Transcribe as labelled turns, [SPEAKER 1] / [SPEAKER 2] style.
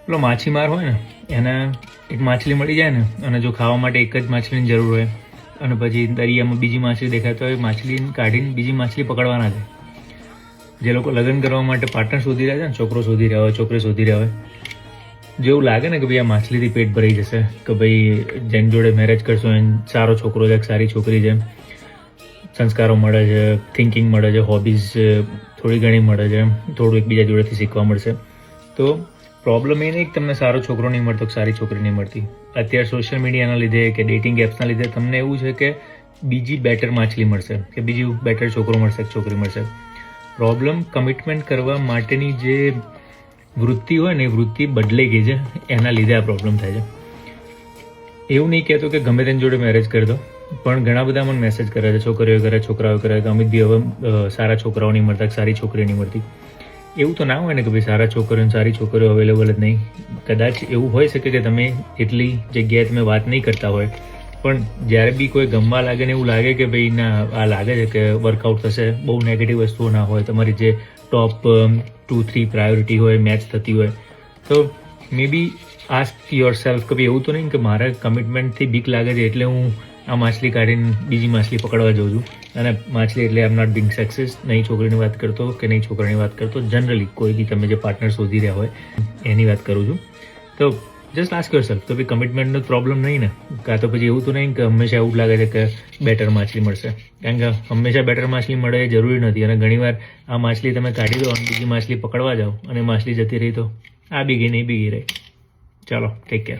[SPEAKER 1] પેલો માછીમાર હોય ને એને એક માછલી મળી જાય ને અને જો ખાવા માટે એક જ માછલીની જરૂર હોય અને પછી દરિયામાં બીજી માછલી દેખાય તો એ માછલી કાઢીને બીજી માછલી પકડવાના છે. જે લોકો લગ્ન કરવા માટે પાર્ટનર શોધી રહ્યા છે ને, છોકરો શોધી રહ્યા હોય, છોકરી શોધી રહ્યા હોય, જેવું લાગે ને કે ભાઈ આ માછલીથી પેટ ભરાઈ જશે, કે ભાઈ જેની જોડે મેરેજ કરશો એને સારો છોકરો છે, સારી છોકરી છે, સંસ્કારો મળે છે, થિંકિંગ મળે છે, હોબીઝ થોડી ઘણી મળે છે, થોડું એકબીજા જોડેથી શીખવા મળશે. તો પ્રોબ્લેમ એ નહીં કે તમને સારો છોકરો નહીં મળતો કે સારી છોકરી નહીં મળતી. અત્યારે સોશિયલ મીડિયાના લીધે કે ડેટિંગ એપ્સના લીધે તમને એવું છે કે બીજી બેટર માછલી મળશે, કે બીજું બેટર છોકરો મળશે કે છોકરી મળશે. પ્રોબ્લેમ કમિટમેન્ટ કરવા માટેની જે વૃત્તિ હોય ને એ વૃત્તિ બદલાઈ ગઈ છે, એના લીધે આ પ્રોબ્લેમ થાય છે. એવું નહીં કહેતો કે ગમે તેની જોડે મેરેજ કરી દો, પણ ઘણા બધા મને મેસેજ કરે છે, છોકરીઓ કરે, છોકરાઓ કરે કે અમિત બી હવે સારા છોકરાઓ નહીં મળતા, સારી છોકરીઓ નહીં મળતી. એવું તો ના હોય ને કે ભાઈ સારા છોકરીઓ સારી છોકરીઓ અવેલેબલ જ નહીં. કદાચ એવું હોઈ શકે કે તમે એટલી જગ્યાએ તમે વાત નહીં કરતા હોય, પણ જ્યારે બી કોઈ ગમવા લાગે ને એવું લાગે કે ભાઈ ના આ લાગે છે કે વર્કઆઉટ થશે, બહુ નેગેટિવ વસ્તુઓ ના હોય, તમારી જે ટોપ 2-3 પ્રાયોરિટી હોય મેચ થતી હોય, તો મે બી આસ્ક યોર સેલ્ફ કે ભાઈ એવું તો નહીં કે મારા કમિટમેન્ટથી બીક લાગે છે એટલે હું આ માછલી કાઢીને બીજી માછલી પકડવા જાઉં છું. અને માછલી એટલે આઈ એમ નોટ બિંગ સેક્સિસ્ટ, નહીં છોકરીની વાત કરતો કે નહીં છોકરાની વાત કરતો, જનરલી કોઈ બી તમે જે પાર્ટનર શોધી રહ્યા હોય એની વાત કરું છું. તો જસ્ટ આસ્ક યોર સેલ્ફ તો ભાઈ કમિટમેન્ટનો પ્રોબ્લેમ નહીં ને, કાં તો પછી એવું તો નહીં કે હંમેશા એવું લાગે છે કે બેટર માછલી મળશે, કારણ કે હંમેશા બેટર માછલી મળે એ જરૂરી નથી. અને ઘણીવાર આ માછલી તમે કાઢી દો અને બીજી માછલી પકડવા જાઓ અને માછલી જતી રહી તો આ બી ગઈ નહીં બી ગઈ રહી. ચાલો, ટેક કેર.